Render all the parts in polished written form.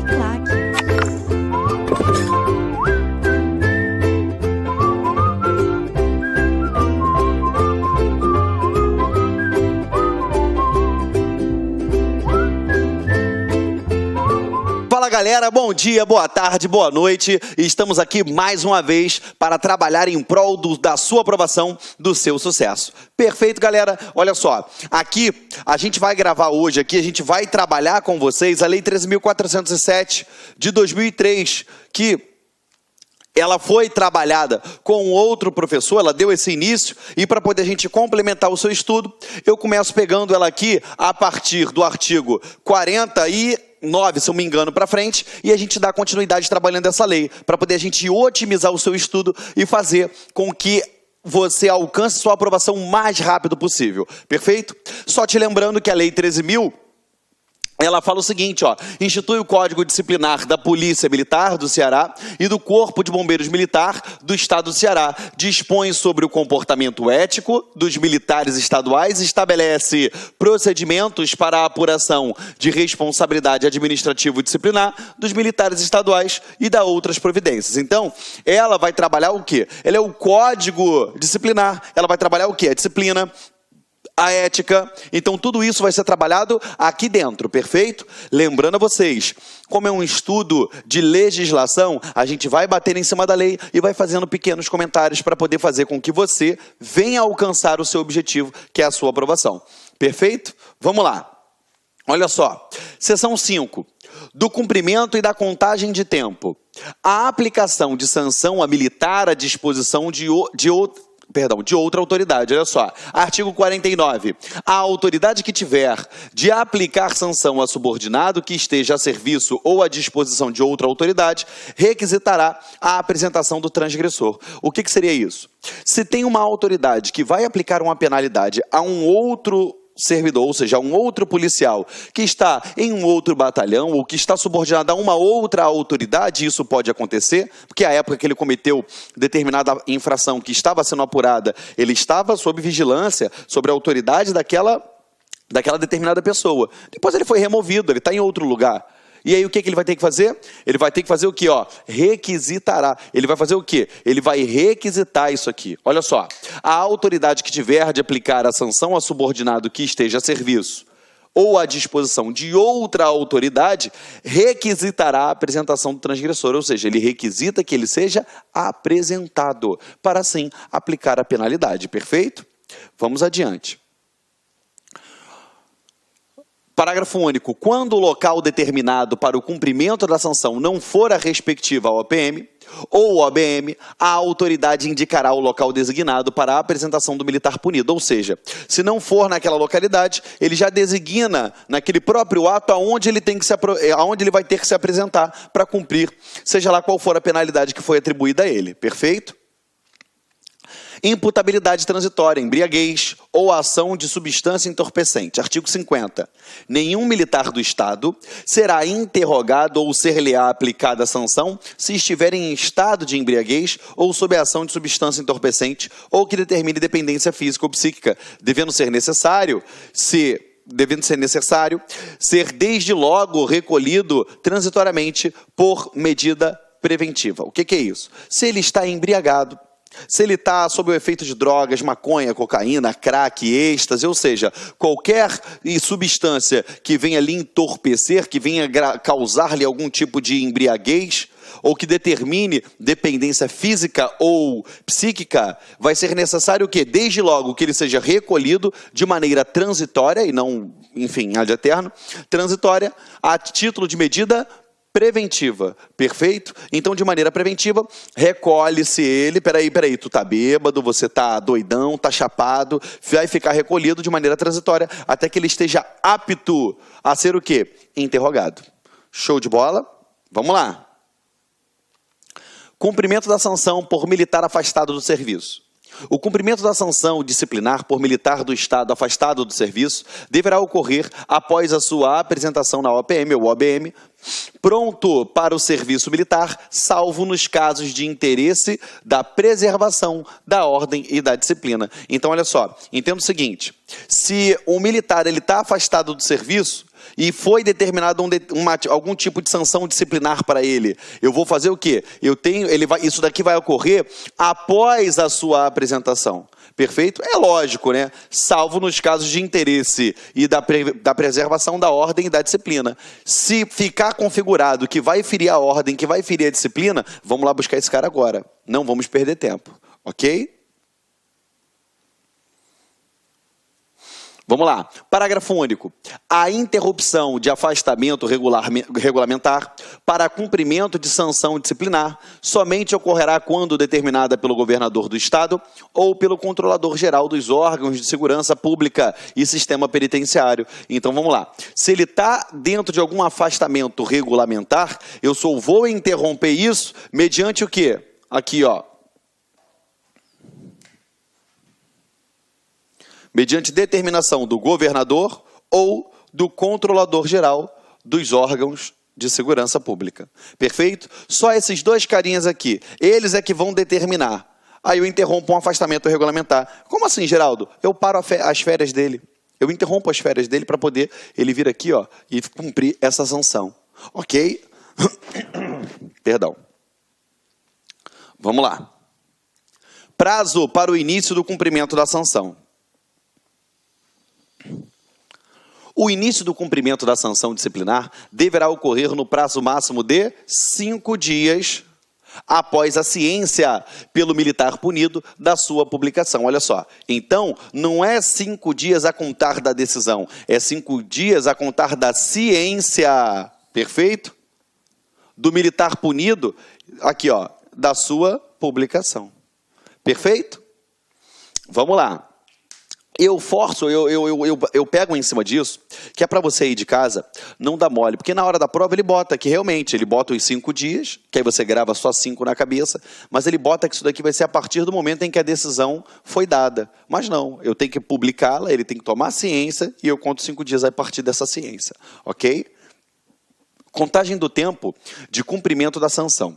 Uniclac. Fala galera, bom dia, boa tarde, boa noite. Estamos aqui mais uma vez para trabalhar em prol da sua aprovação, do seu sucesso. Perfeito, galera? Olha só, aqui a gente vai gravar hoje, a gente vai trabalhar com vocês a Lei 13.407 de 2003, que ela foi trabalhada com outro professor, ela deu esse início, e para poder a gente complementar o seu estudo, eu começo pegando ela aqui a partir do artigo 49, se eu me engano, para frente, e a gente dá continuidade trabalhando essa lei, para poder a gente otimizar o seu estudo e fazer com que você alcance sua aprovação o mais rápido possível. Perfeito? Só te lembrando que a Lei 13.000, ela fala o seguinte, ó, institui o Código Disciplinar da Polícia Militar do Ceará e do Corpo de Bombeiros Militar do Estado do Ceará, dispõe sobre o comportamento ético dos militares estaduais, estabelece procedimentos para a apuração de responsabilidade administrativo-disciplinar dos militares estaduais e dá outras providências. Então, ela vai trabalhar o quê? Ela é o Código Disciplinar, ela vai trabalhar o quê? A disciplina, a ética, então tudo isso vai ser trabalhado aqui dentro, perfeito? Lembrando a vocês, como é um estudo de legislação, a gente vai bater em cima da lei e vai fazendo pequenos comentários para poder fazer com que você venha alcançar o seu objetivo, que é a sua aprovação. Perfeito? Vamos lá. Olha só, seção 5. Do cumprimento e da contagem de tempo. A aplicação de sanção a militar à disposição de outra autoridade. Olha só, artigo 49. A autoridade que tiver de aplicar sanção a subordinado que esteja a serviço ou à disposição de outra autoridade, requisitará a apresentação do transgressor. O que seria isso? Se tem uma autoridade que vai aplicar uma penalidade a um outro servidor, ou seja, um outro policial que está em um outro batalhão ou que está subordinado a uma outra autoridade, isso pode acontecer, porque a época que ele cometeu determinada infração que estava sendo apurada, ele estava sob vigilância, sobre a autoridade daquela determinada pessoa. Depois ele foi removido, ele está em outro lugar. E aí o que ele vai ter que fazer? Ele vai ter que fazer o quê? Requisitará. Ele vai fazer o quê? Ele vai requisitar isso aqui. Olha só. A autoridade que tiver de aplicar a sanção a subordinado que esteja a serviço ou à disposição de outra autoridade, requisitará a apresentação do transgressor. Ou seja, ele requisita que ele seja apresentado para assim aplicar a penalidade. Perfeito? Vamos adiante. Parágrafo único. Quando o local determinado para o cumprimento da sanção não for a respectiva OPM ou OBM, a autoridade indicará o local designado para a apresentação do militar punido. Ou seja, se não for naquela localidade, ele já designa naquele próprio ato aonde ele vai ter que se apresentar para cumprir, seja lá qual for a penalidade que foi atribuída a ele. Perfeito? Imputabilidade transitória, embriaguez ou ação de substância entorpecente. Artigo 50. Nenhum militar do Estado será interrogado ou ser-lhe-á aplicada a sanção se estiver em estado de embriaguez ou sob a ação de substância entorpecente ou que determine dependência física ou psíquica, devendo ser necessário ser desde logo recolhido transitoriamente por medida preventiva. O que é isso? Se ele está embriagado, se ele está sob o efeito de drogas, maconha, cocaína, crack, êxtase, ou seja, qualquer substância que venha lhe entorpecer, que venha causar-lhe algum tipo de embriaguez, ou que determine dependência física ou psíquica, vai ser necessário o quê? Desde logo que ele seja recolhido de maneira transitória, e não, enfim, ad eterno, transitória, a título de medida preventiva, perfeito? Então, de maneira preventiva, recolhe-se ele, peraí, tu tá bêbado, você tá doidão, tá chapado, vai ficar recolhido de maneira transitória, até que ele esteja apto a ser o quê? Interrogado. Show de bola? Vamos lá. Cumprimento da sanção por militar afastado do serviço. O cumprimento da sanção disciplinar por militar do Estado afastado do serviço deverá ocorrer após a sua apresentação na OPM ou OBM, pronto para o serviço militar, salvo nos casos de interesse da preservação da ordem e da disciplina. Então, olha só, entenda o seguinte, se o militar está afastado do serviço, e foi determinado algum tipo de sanção disciplinar para ele, eu vou fazer o quê? Isso daqui vai ocorrer após a sua apresentação. Perfeito? É lógico, né? Salvo nos casos de interesse e da preservação da ordem e da disciplina. Se ficar configurado que vai ferir a ordem, que vai ferir a disciplina, vamos lá buscar esse cara agora. Não vamos perder tempo, ok? Vamos lá. Parágrafo único. A interrupção de afastamento regulamentar para cumprimento de sanção disciplinar somente ocorrerá quando determinada pelo governador do Estado ou pelo controlador-geral dos órgãos de segurança pública e sistema penitenciário. Então, vamos lá. Se ele está dentro de algum afastamento regulamentar, eu só vou interromper isso mediante o quê? Aqui, ó. Mediante determinação do governador ou do controlador-geral dos órgãos de segurança pública. Perfeito? Só esses dois carinhas aqui. Eles é que vão determinar. Aí eu interrompo um afastamento regulamentar. Como assim, Geraldo? Eu paro as férias dele. Eu interrompo as férias dele para poder ele vir aqui, ó, e cumprir essa sanção. Ok? Perdão. Vamos lá. Prazo para o início do cumprimento da sanção. O início do cumprimento da sanção disciplinar deverá ocorrer no prazo máximo de 5 dias após a ciência pelo militar punido da sua publicação. Olha só, então não é 5 dias a contar da decisão, é 5 dias a contar da ciência, perfeito? Do militar punido, aqui ó, da sua publicação. Perfeito? Vamos lá. Eu pego em cima disso, que é para você ir de casa, não dá mole, porque na hora da prova ele bota que realmente, ele bota os 5 dias, que aí você grava só 5 na cabeça, mas ele bota que isso daqui vai ser a partir do momento em que a decisão foi dada. Mas não, eu tenho que publicá-la, ele tem que tomar ciência, e eu conto 5 dias a partir dessa ciência, ok? Contagem do tempo de cumprimento da sanção.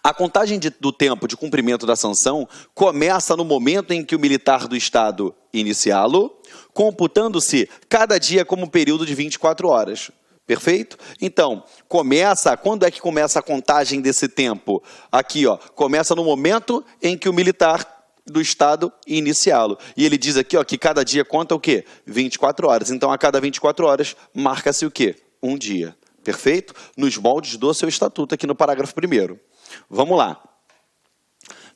A contagem do tempo de cumprimento da sanção começa no momento em que o militar do Estado iniciá-lo, computando-se cada dia como período de 24 horas. Perfeito? Então, quando é que começa a contagem desse tempo? Aqui, ó, começa no momento em que o militar do Estado iniciá-lo. E ele diz aqui, ó, que cada dia conta o quê? 24 horas. Então, a cada 24 horas, marca-se o quê? Um dia. Perfeito? Nos moldes do seu estatuto, aqui no parágrafo 1º. Vamos lá.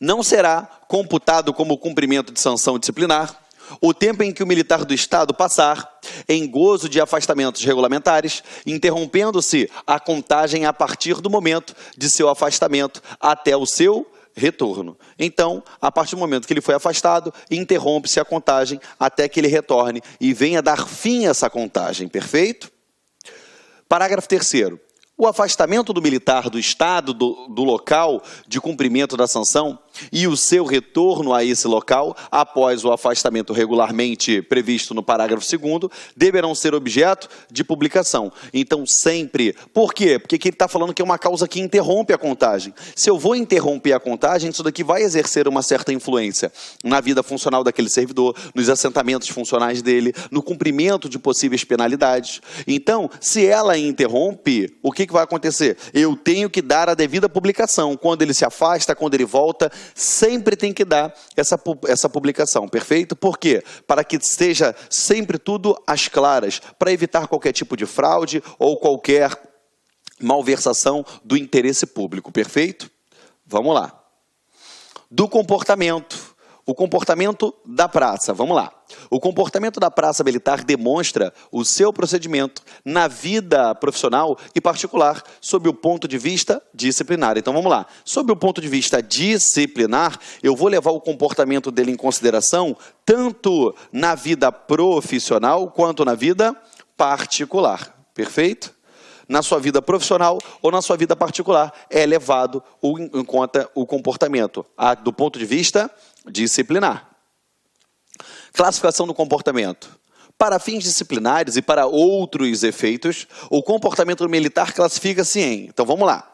Não será computado como cumprimento de sanção disciplinar o tempo em que o militar do Estado passar em gozo de afastamentos regulamentares, interrompendo-se a contagem a partir do momento de seu afastamento até o seu retorno. Então, a partir do momento que ele foi afastado, interrompe-se a contagem até que ele retorne e venha dar fim a essa contagem. Perfeito? Parágrafo 3º. O afastamento do militar do Estado do local de cumprimento da sanção e o seu retorno a esse local, após o afastamento regularmente previsto no parágrafo 2º, deverão ser objeto de publicação. Então, sempre... Por quê? Porque aqui ele está falando que é uma causa que interrompe a contagem. Se eu vou interromper a contagem, isso daqui vai exercer uma certa influência na vida funcional daquele servidor, nos assentamentos funcionais dele, no cumprimento de possíveis penalidades. Então, se ela interrompe, o que vai acontecer? Eu tenho que dar a devida publicação. Quando ele se afasta, quando ele volta, sempre tem que dar essa publicação, perfeito? Por quê? Para que esteja sempre tudo às claras, para evitar qualquer tipo de fraude ou qualquer malversação do interesse público, perfeito? Vamos lá. Do comportamento. O comportamento da praça, vamos lá. O comportamento da praça militar demonstra o seu procedimento na vida profissional e particular sob o ponto de vista disciplinar. Então vamos lá. Sob o ponto de vista disciplinar, eu vou levar o comportamento dele em consideração tanto na vida profissional quanto na vida particular. Perfeito? Na sua vida profissional ou na sua vida particular, é levado em conta o comportamento do ponto de vista disciplinar. Classificação do comportamento. Para fins disciplinares e para outros efeitos, o comportamento militar classifica-se em... Então, vamos lá.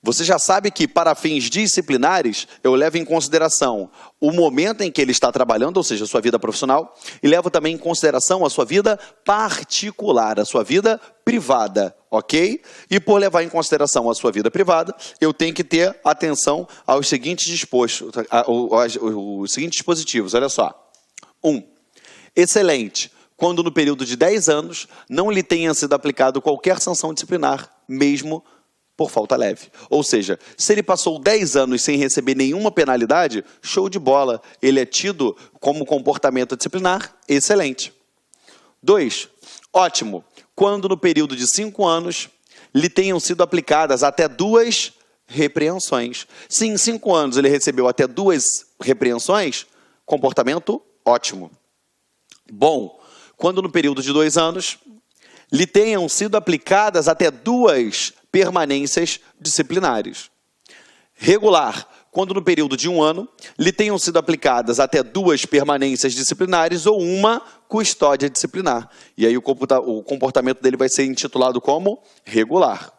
Você já sabe que, para fins disciplinares, eu levo em consideração o momento em que ele está trabalhando, ou seja, a sua vida profissional, e levo também em consideração a sua vida particular, a sua vida privada, ok? E por levar em consideração a sua vida privada, eu tenho que ter atenção aos seguintes os seguintes dispositivos, olha só. 1. Excelente, quando no período de 10 anos não lhe tenha sido aplicado qualquer sanção disciplinar, mesmo por falta leve. Ou seja, se ele passou 10 anos sem receber nenhuma penalidade, show de bola. Ele é tido como comportamento disciplinar excelente. 2. Ótimo. Quando no período de 5 anos lhe tenham sido aplicadas até 2 repreensões. Se em 5 anos ele recebeu até 2 repreensões, comportamento ótimo. Bom. Quando no período de 2 anos lhe tenham sido aplicadas até 2 permanências disciplinares. Regular, quando no período de 1 ano lhe tenham sido aplicadas até 2 permanências disciplinares ou 1 custódia disciplinar. E aí o comportamento dele vai ser intitulado como regular.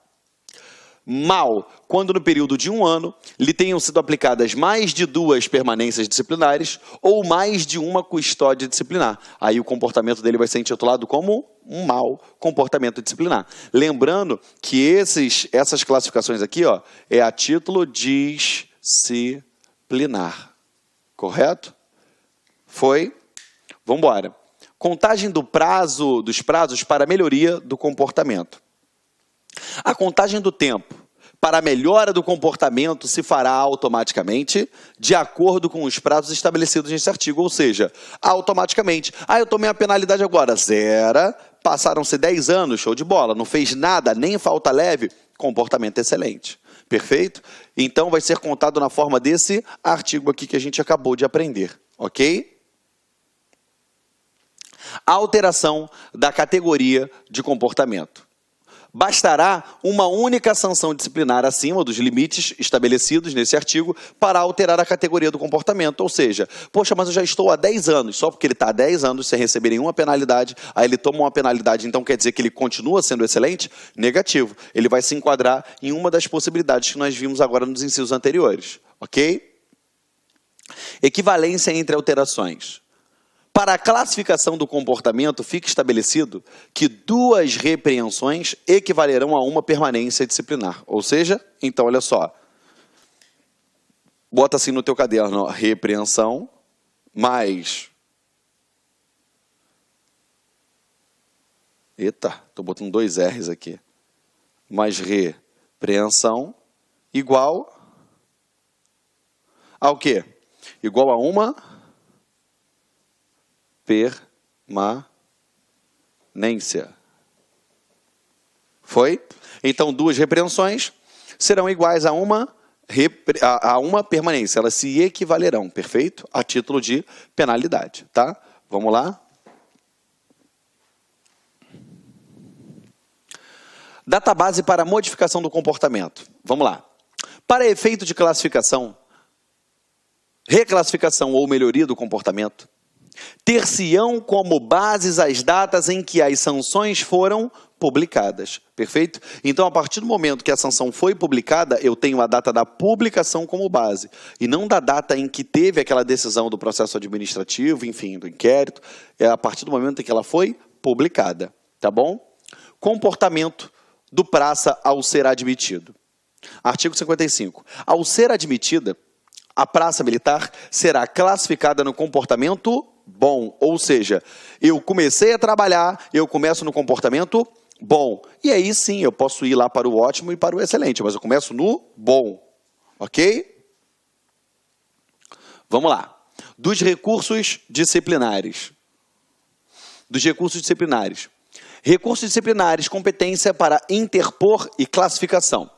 Mal, quando no período de 1 ano lhe tenham sido aplicadas mais de 2 permanências disciplinares ou mais de 1 custódia disciplinar. Aí o comportamento dele vai ser intitulado como um mau comportamento disciplinar. Lembrando que essas classificações aqui, ó, é a título disciplinar. Correto? Foi? Vamos embora. Contagem dos prazos para melhoria do comportamento. A contagem do tempo para a melhora do comportamento se fará automaticamente de acordo com os prazos estabelecidos nesse artigo, ou seja, automaticamente. Eu tomei a penalidade agora, 0, passaram-se 10 anos, show de bola, não fez nada, nem falta leve, comportamento excelente. Perfeito? Então vai ser contado na forma desse artigo aqui que a gente acabou de aprender, ok? A alteração da categoria de comportamento. Bastará uma única sanção disciplinar acima dos limites estabelecidos nesse artigo para alterar a categoria do comportamento. Ou seja, poxa, mas eu já estou há 10 anos, só porque ele está há 10 anos sem receber nenhuma penalidade, aí ele toma uma penalidade, então quer dizer que ele continua sendo excelente? Negativo. Ele vai se enquadrar em uma das possibilidades que nós vimos agora nos incisos anteriores. Ok? Equivalência entre alterações. Para a classificação do comportamento, fica estabelecido que 2 repreensões equivalerão a 1 permanência disciplinar. Ou seja, então, olha só. Bota assim no teu caderno, ó, repreensão mais... Eita, estou botando 2 R's aqui. Mais repreensão igual ao quê? Igual a 1 permanência. Foi? Então, 2 repreensões serão iguais a uma permanência. Elas se equivalerão, perfeito? A título de penalidade, tá? Vamos lá? Database para modificação do comportamento. Vamos lá. Para efeito de classificação, reclassificação ou melhoria do comportamento, ter-se-ão como bases as datas em que as sanções foram publicadas. Perfeito? Então, a partir do momento que a sanção foi publicada, eu tenho a data da publicação como base. E não da data em que teve aquela decisão do processo administrativo, enfim, do inquérito. É a partir do momento em que ela foi publicada. Tá bom? Comportamento do praça ao ser admitido. Artigo 55. Ao ser admitida, a praça militar será classificada no comportamento bom, ou seja, eu comecei a trabalhar, eu começo no comportamento bom. E aí sim, eu posso ir lá para o ótimo e para o excelente, mas eu começo no bom. Ok? Vamos lá. Dos recursos disciplinares. Recursos disciplinares, competência para interpor e classificação.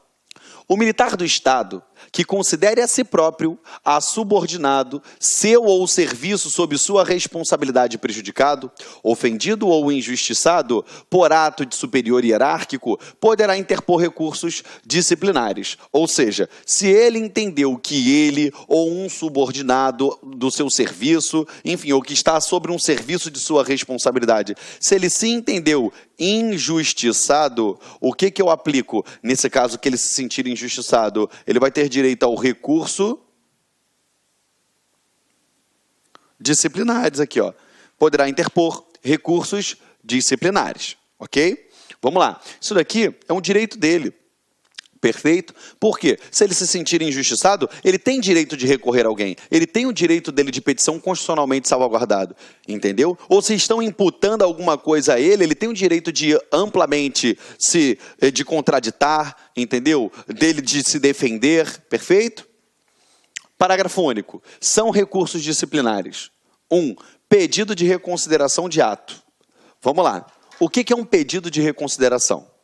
O militar do Estado que considere a si próprio, a subordinado, seu ou serviço sob sua responsabilidade prejudicado, ofendido ou injustiçado por ato de superior hierárquico, poderá interpor recursos disciplinares. Ou seja, se ele entendeu que ele ou um subordinado do seu serviço, enfim, ou que está sobre um serviço de sua responsabilidade, se ele se entendeu injustiçado, o que eu aplico nesse caso que ele se sentir injustiçado? Ele vai ter direito ao recurso disciplinares aqui, ó. Poderá interpor recursos disciplinares, ok? Vamos lá. Isso daqui é um direito dele. Perfeito? Por quê? Se ele se sentir injustiçado, ele tem direito de recorrer a alguém. Ele tem o direito dele de petição constitucionalmente salvaguardado. Entendeu? Ou se estão imputando alguma coisa a ele, ele tem o direito de amplamente de contraditar, entendeu? Dele de se defender. Perfeito? Parágrafo único. São recursos disciplinares. 1. Pedido de reconsideração de ato. Vamos lá. O que é um pedido de reconsideração?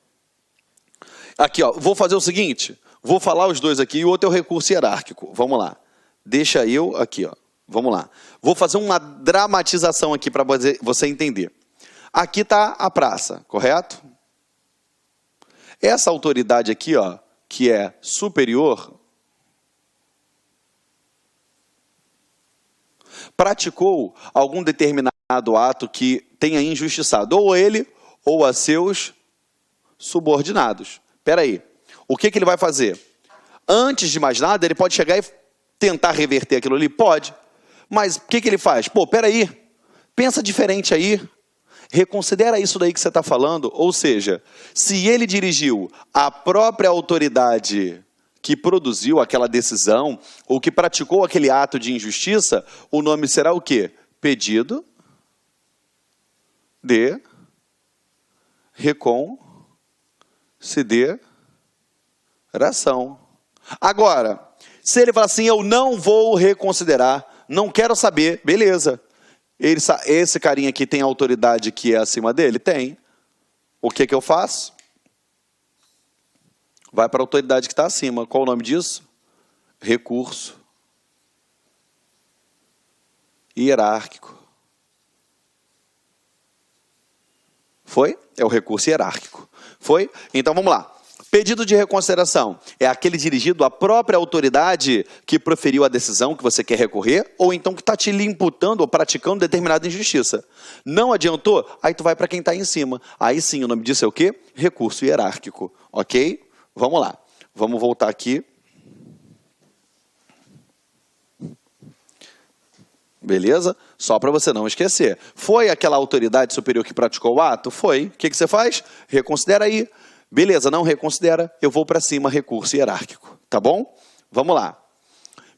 Aqui, ó, vou fazer o seguinte, vou falar os dois aqui, e o outro é o recurso hierárquico. Vamos lá. Deixa eu aqui, ó. Vamos lá. Vou fazer uma dramatização aqui para você entender. Aqui está a praça, correto? Essa autoridade aqui, ó, que é superior, praticou algum determinado ato que tenha injustiçado ou ele ou a seus subordinados. Espera aí, o que ele vai fazer? Antes de mais nada, ele pode chegar e tentar reverter aquilo ali? Pode. Mas o que ele faz? Pô, espera aí, pensa diferente aí, reconsidera isso daí que você está falando. Ou seja, se ele dirigiu a própria autoridade que produziu aquela decisão, ou que praticou aquele ato de injustiça, o nome será o quê? Pedido de reconsideração. Agora, se ele falar assim, eu não vou reconsiderar, não quero saber, beleza. Esse carinha aqui tem autoridade que é acima dele? Tem. O que eu faço? Vai para a autoridade que está acima. Qual o nome disso? Recurso hierárquico. Foi? É o recurso hierárquico. Foi? Então vamos lá. Pedido de reconsideração é aquele dirigido à própria autoridade que proferiu a decisão que você quer recorrer, ou então que está te imputando ou praticando determinada injustiça. Não adiantou? Aí tu vai para quem está em cima. Aí sim, o nome disso é o quê? Recurso hierárquico. Ok? Vamos lá. Vamos voltar aqui. Beleza? Só para você não esquecer. Foi aquela autoridade superior que praticou o ato? Foi. O que você faz? Reconsidera aí. Beleza, não reconsidera, eu vou para cima, recurso hierárquico. Tá bom? Vamos lá.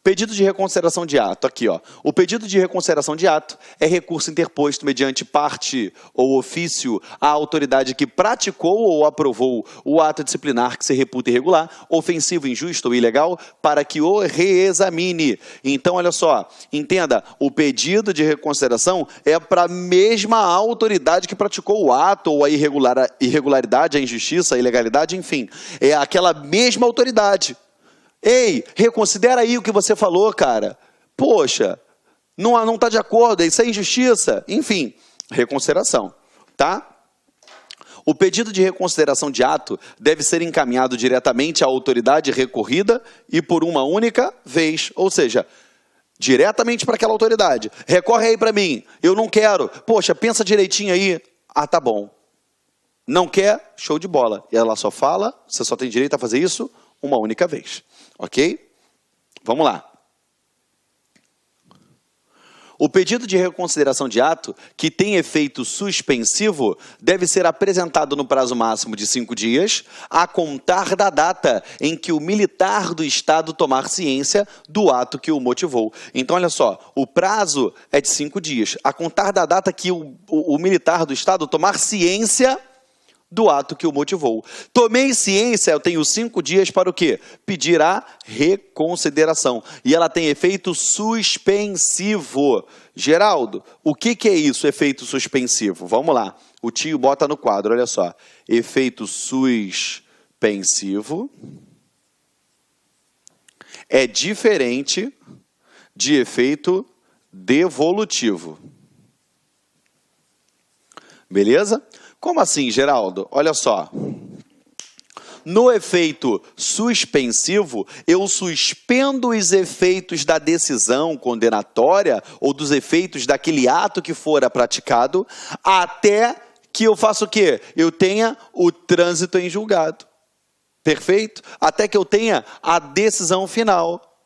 Pedido de reconsideração de ato. Aqui, ó. O pedido de reconsideração de ato é recurso interposto mediante parte ou ofício à autoridade que praticou ou aprovou o ato disciplinar que se reputa irregular, ofensivo, injusto ou ilegal, para que o reexamine. Então, olha só, entenda, o pedido de reconsideração é para a mesma autoridade que praticou o ato ou a irregularidade, a injustiça, a ilegalidade, enfim. É aquela mesma autoridade. Ei, reconsidera aí o que você falou, cara. Poxa, não está de acordo, isso é injustiça. Enfim, reconsideração, tá? O pedido de reconsideração de ato deve ser encaminhado diretamente à autoridade recorrida e por uma única vez. Ou seja, diretamente para aquela autoridade. Recorre aí para mim, eu não quero. Poxa, pensa direitinho aí. Ah, tá bom. Não quer? Show de bola. E ela só fala, você só tem direito a fazer isso uma única vez. Ok? Vamos lá. O pedido de reconsideração de ato, que tem efeito suspensivo, deve ser apresentado no prazo máximo de 5 dias, a contar da data em que o militar do Estado tomar ciência do ato que o motivou. Então, olha só, o prazo é de 5 dias, a contar da data que o militar do Estado tomar ciência do ato que o motivou. Tomei ciência, eu tenho 5 dias para o quê? Pedir a reconsideração. E ela tem efeito suspensivo. Geraldo, o que é isso, efeito suspensivo? Vamos lá. O tio bota no quadro, olha só. Efeito suspensivo é diferente de efeito devolutivo. Beleza? Como assim, Geraldo? Olha só. No efeito suspensivo, eu suspendo os efeitos da decisão condenatória ou dos efeitos daquele ato que fora praticado até que eu faça o quê? Eu tenha o trânsito em julgado. Perfeito? Até que eu tenha a decisão final.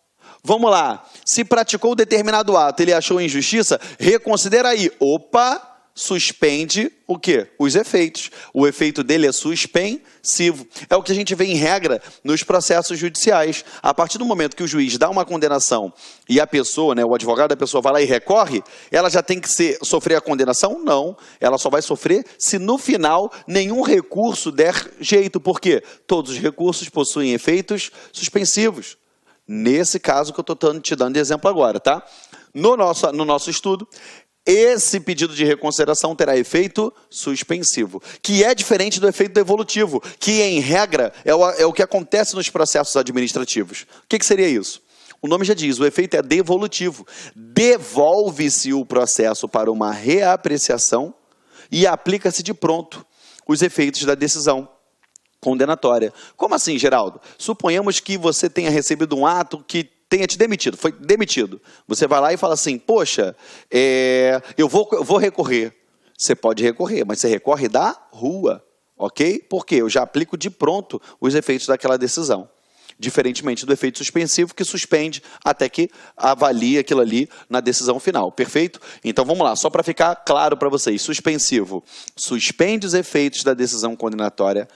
Vamos lá. Se praticou determinado ato, ele achou injustiça, reconsidera aí. Opa! Suspende o quê? Os efeitos. O efeito dele é suspensivo. É o que a gente vê em regra nos processos judiciais. A partir do momento que o juiz dá uma condenação e a pessoa, o advogado da pessoa vai lá e recorre, ela já tem que sofrer a condenação? Não. Ela só vai sofrer se no final nenhum recurso der jeito. Por quê? Todos os recursos possuem efeitos suspensivos. Nesse caso que eu estou te dando de exemplo agora, tá? No nosso estudo, esse pedido de reconsideração terá efeito suspensivo, que é diferente do efeito devolutivo, que, em regra, é o que acontece nos processos administrativos. O que seria isso? O nome já diz, o efeito é devolutivo. Devolve-se o processo para uma reapreciação e aplica-se de pronto os efeitos da decisão condenatória. Como assim, Geraldo? Suponhamos que você tenha recebido um ato que tenha te demitido, foi demitido. Você vai lá e fala assim, poxa, eu vou recorrer. Você pode recorrer, mas você recorre da rua, ok? Porque eu já aplico de pronto os efeitos daquela decisão. Diferentemente do efeito suspensivo, que suspende até que avalie aquilo ali na decisão final, perfeito? Então vamos lá, só para ficar claro para vocês. Suspensivo, suspende os efeitos da decisão condenatória,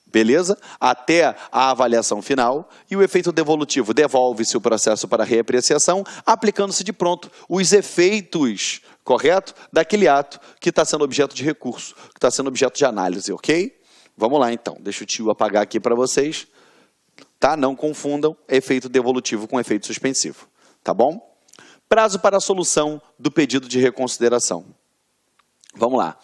beleza? Até a avaliação final. E o efeito devolutivo, devolve-se o processo para reapreciação, aplicando-se de pronto os efeitos, correto? Daquele ato que está sendo objeto de recurso, que está sendo objeto de análise, ok? Vamos lá então, deixa o tio apagar aqui para vocês, tá? Não confundam efeito devolutivo com efeito suspensivo, tá bom? Prazo para a solução do pedido de reconsideração. Vamos lá.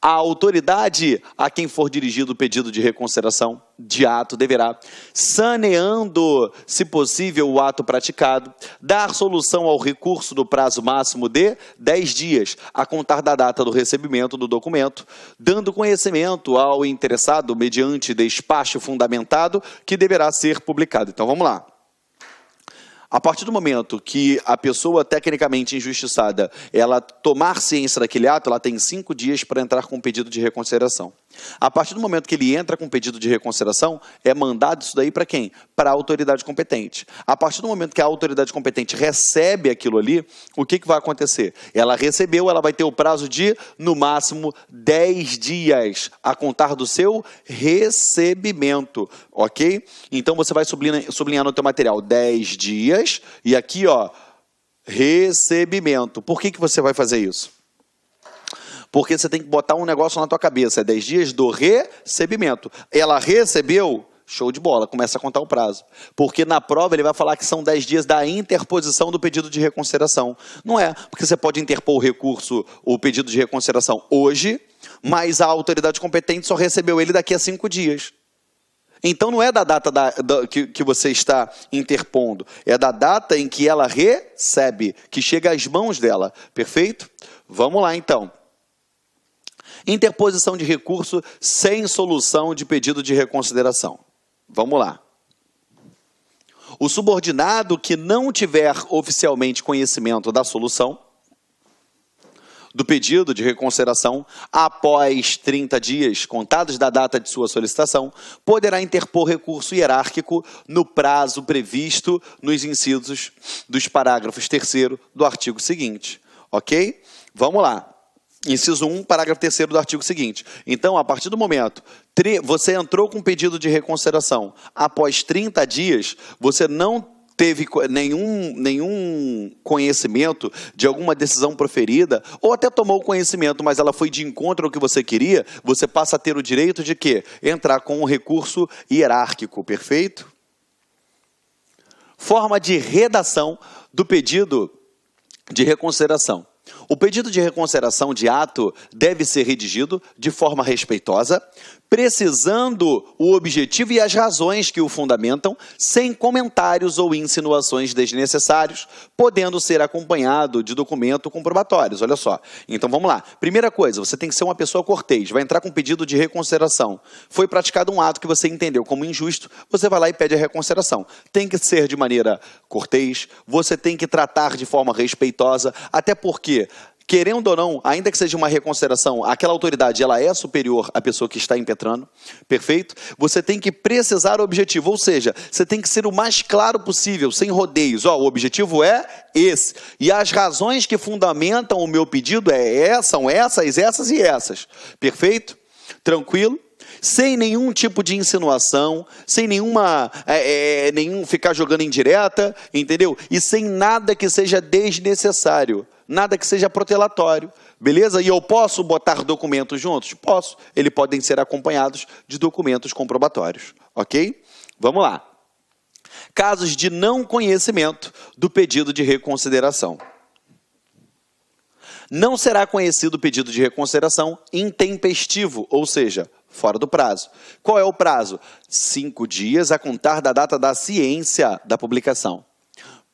A autoridade a quem for dirigido o pedido de reconsideração de ato deverá, saneando, se possível, o ato praticado, dar solução ao recurso no prazo máximo de 10 dias, a contar da data do recebimento do documento, dando conhecimento ao interessado mediante despacho fundamentado que deverá ser publicado. Então, vamos lá. A partir do momento que a pessoa tecnicamente injustiçada, ela tomar ciência daquele ato, ela tem 5 dias para entrar com um pedido de reconsideração. A partir do momento que ele entra com um pedido de reconsideração, é mandado isso daí para quem? Para a autoridade competente. A partir do momento que a autoridade competente recebe aquilo ali, o que vai acontecer? Ela recebeu, ela vai ter o prazo de, no máximo, 10 dias a contar do seu recebimento, ok? Então, você vai sublinhar no teu material 10 dias e aqui, ó, recebimento. Por que você vai fazer isso? Porque você tem que botar um negócio na tua cabeça, é 10 dias do recebimento. Ela recebeu, show de bola, começa a contar o prazo. Porque na prova ele vai falar que são 10 dias da interposição do pedido de reconsideração. Não é, porque você pode interpor o recurso, o pedido de reconsideração hoje, mas a autoridade competente só recebeu ele daqui a 5 dias. Então não é da data que você está interpondo, é da data em que ela recebe, que chega às mãos dela, perfeito? Vamos lá então. Interposição de recurso sem solução de pedido de reconsideração. Vamos lá. O subordinado que não tiver oficialmente conhecimento da solução do pedido de reconsideração, após 30 dias contados da data de sua solicitação, poderá interpor recurso hierárquico no prazo previsto nos incisos dos parágrafos 3º do artigo seguinte. Ok? Vamos lá. Inciso 1, parágrafo 3º do artigo seguinte. Então, a partir do momento, você entrou com pedido de reconsideração, após 30 dias, você não teve nenhum conhecimento de alguma decisão proferida, ou até tomou conhecimento, mas ela foi de encontro ao que você queria, você passa a ter o direito de quê? Entrar com um recurso hierárquico, perfeito? Forma de redação do pedido de reconsideração. O pedido de reconsideração de ato deve ser redigido de forma respeitosa, precisando o objetivo e as razões que o fundamentam, sem comentários ou insinuações desnecessários, podendo ser acompanhado de documentos comprobatórios. Olha só. Então vamos lá. Primeira coisa, você tem que ser uma pessoa cortês, vai entrar com pedido de reconsideração. Foi praticado um ato que você entendeu como injusto, você vai lá e pede a reconsideração. Tem que ser de maneira cortês, você tem que tratar de forma respeitosa, até porque, querendo ou não, ainda que seja uma reconsideração, aquela autoridade ela é superior à pessoa que está impetrando, perfeito? Você tem que precisar o objetivo, ou seja, você tem que ser o mais claro possível, sem rodeios. Ó, o objetivo é esse. E as razões que fundamentam o meu pedido são essas e essas. Perfeito? Tranquilo? Sem nenhum tipo de insinuação, sem nenhum ficar jogando indireta, entendeu? E sem nada que seja desnecessário. Nada que seja protelatório, beleza? E eu posso botar documentos juntos? Posso. Eles podem ser acompanhados de documentos comprobatórios, ok? Vamos lá. Casos de não conhecimento do pedido de reconsideração. Não será conhecido o pedido de reconsideração intempestivo, ou seja, fora do prazo. Qual é o prazo? 5 dias a contar da data da ciência da publicação.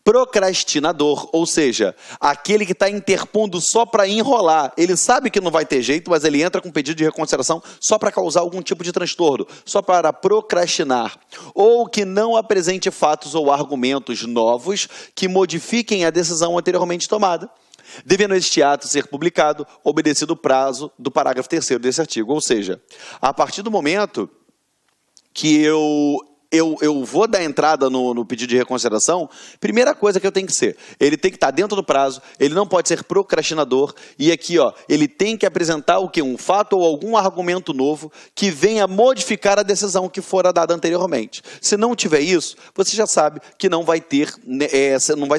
Procrastinador, ou seja, aquele que está interpondo só para enrolar. Ele sabe que não vai ter jeito, mas ele entra com pedido de reconsideração só para causar algum tipo de transtorno, só para procrastinar. Ou que não apresente fatos ou argumentos novos que modifiquem a decisão anteriormente tomada. Devendo este ato ser publicado, obedecido o prazo do parágrafo 3º desse artigo. Ou seja, a partir do momento que eu vou dar entrada no pedido de reconsideração, primeira coisa que eu tenho que ser, ele tem que estar dentro do prazo, ele não pode ser procrastinador, e aqui, ó, ele tem que apresentar o quê? Um fato ou algum argumento novo que venha modificar a decisão que fora dada anteriormente. Se não tiver isso, você já sabe que não vai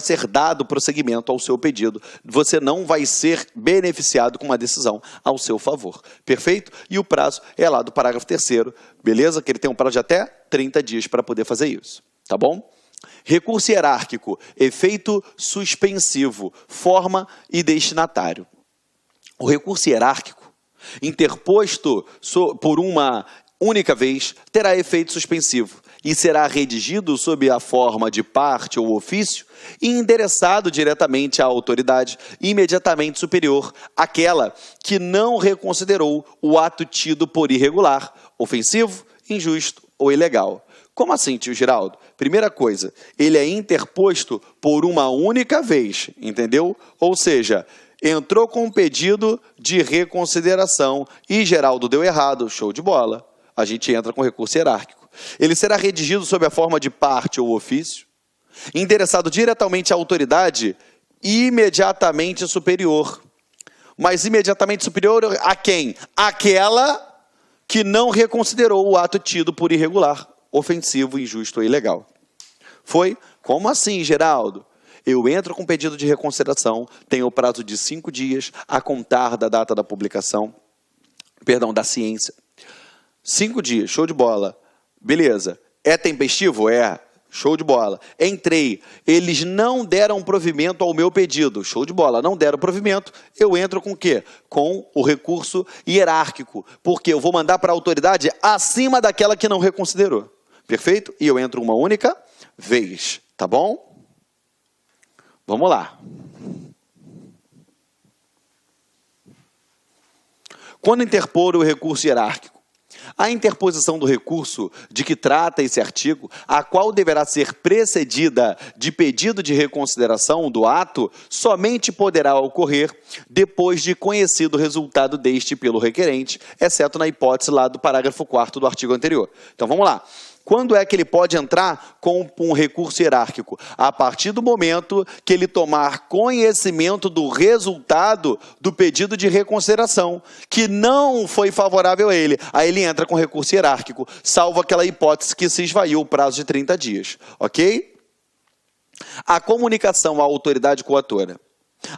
ser dado prosseguimento ao seu pedido, você não vai ser beneficiado com uma decisão ao seu favor. Perfeito? E o prazo é lá do parágrafo 3º, beleza? Que ele tem um prazo de até 30 dias para poder fazer isso, tá bom? Recurso hierárquico, efeito suspensivo, forma e destinatário. O recurso hierárquico, interposto por uma única vez, terá efeito suspensivo e será redigido sob a forma de parte ou ofício e endereçado diretamente à autoridade imediatamente superior àquela que não reconsiderou o ato tido por irregular, ofensivo, injusto ou ilegal. Como assim, tio Geraldo? Primeira coisa, ele é interposto por uma única vez, entendeu? Ou seja, entrou com um pedido de reconsideração e Geraldo deu errado, show de bola. A gente entra com recurso hierárquico. Ele será redigido sob a forma de parte ou ofício, endereçado diretamente à autoridade imediatamente superior. Mas imediatamente superior a quem? Aquela que não reconsiderou o ato tido por irregular, ofensivo, injusto ou ilegal. Foi? Como assim, Geraldo? Eu entro com pedido de reconsideração, tenho o prazo de 5 dias a contar da data da publicação, da ciência. 5 dias, show de bola. Beleza. É tempestivo? É. Show de bola. Entrei. Eles não deram provimento ao meu pedido. Show de bola. Não deram provimento. Eu entro com o quê? Com o recurso hierárquico. Porque eu vou mandar para a autoridade acima daquela que não reconsiderou. Perfeito? E eu entro uma única vez. Tá bom? Vamos lá. Quando interpor o recurso hierárquico? A interposição do recurso de que trata esse artigo, a qual deverá ser precedida de pedido de reconsideração do ato, somente poderá ocorrer depois de conhecido o resultado deste pelo requerente, exceto na hipótese lá do parágrafo 4º do artigo anterior. Então vamos lá. Quando é que ele pode entrar com um recurso hierárquico? A partir do momento que ele tomar conhecimento do resultado do pedido de reconsideração, que não foi favorável a ele. Aí ele entra com recurso hierárquico, salvo aquela hipótese que se esvaiu o prazo de 30 dias. Ok? A comunicação à autoridade coatora.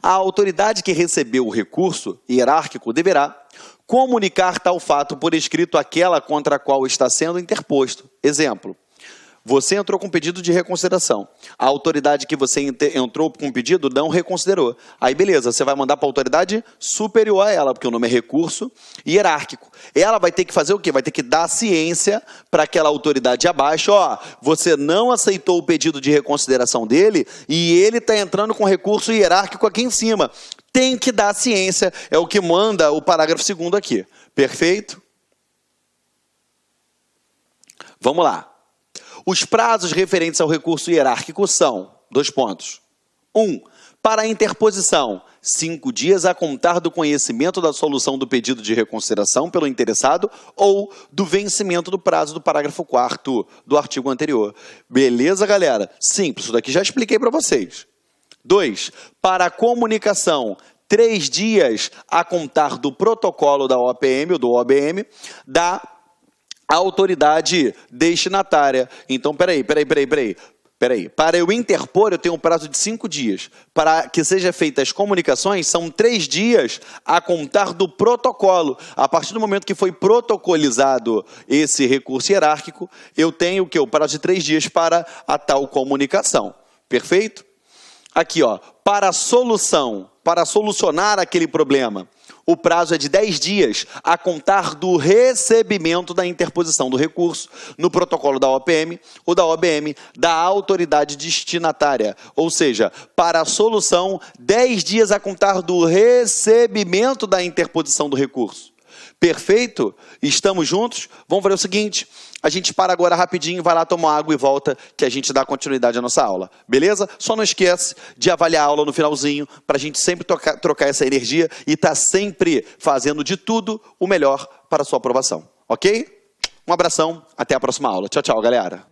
A autoridade que recebeu o recurso hierárquico deverá comunicar tal fato por escrito àquela contra a qual está sendo interposto. Exemplo, Você entrou com pedido de reconsideração. A autoridade que você entrou com pedido não reconsiderou. Aí, beleza, você vai mandar para a autoridade superior a ela, porque o nome é recurso hierárquico. Ela vai ter que fazer o quê? Vai ter que dar ciência para aquela autoridade abaixo. Ó, você não aceitou o pedido de reconsideração dele e ele está entrando com recurso hierárquico aqui em cima. Tem que dar ciência, é o que manda o parágrafo 2º aqui. Perfeito? Vamos lá. Os prazos referentes ao recurso hierárquico são, 2 pontos. 1. Para a interposição, 5 dias a contar do conhecimento da solução do pedido de reconsideração pelo interessado ou do vencimento do prazo do parágrafo 4º do artigo anterior. Beleza, galera? Simples, isso daqui já expliquei para vocês. 2. Para a comunicação, 3 dias a contar do protocolo da OPM ou do OBM da autoridade destinatária. Então, peraí. Para eu interpor, eu tenho um prazo de 5 dias. Para que sejam feitas as comunicações, são 3 dias a contar do protocolo. A partir do momento que foi protocolizado esse recurso hierárquico, eu tenho o quê? O prazo de 3 dias para a tal comunicação. Perfeito? Aqui, ó, para solucionar aquele problema, o prazo é de 10 dias a contar do recebimento da interposição do recurso no protocolo da OPM ou da OBM da autoridade destinatária. Ou seja, para a solução, 10 dias a contar do recebimento da interposição do recurso. Perfeito? Estamos juntos? Vamos fazer o seguinte, a gente para agora rapidinho, vai lá tomar água e volta, que a gente dá continuidade à nossa aula. Beleza? Só não esquece de avaliar a aula no finalzinho, para a gente sempre trocar essa energia e estar sempre fazendo de tudo o melhor para a sua aprovação. Ok? Um abração, até a próxima aula. Tchau, tchau, galera.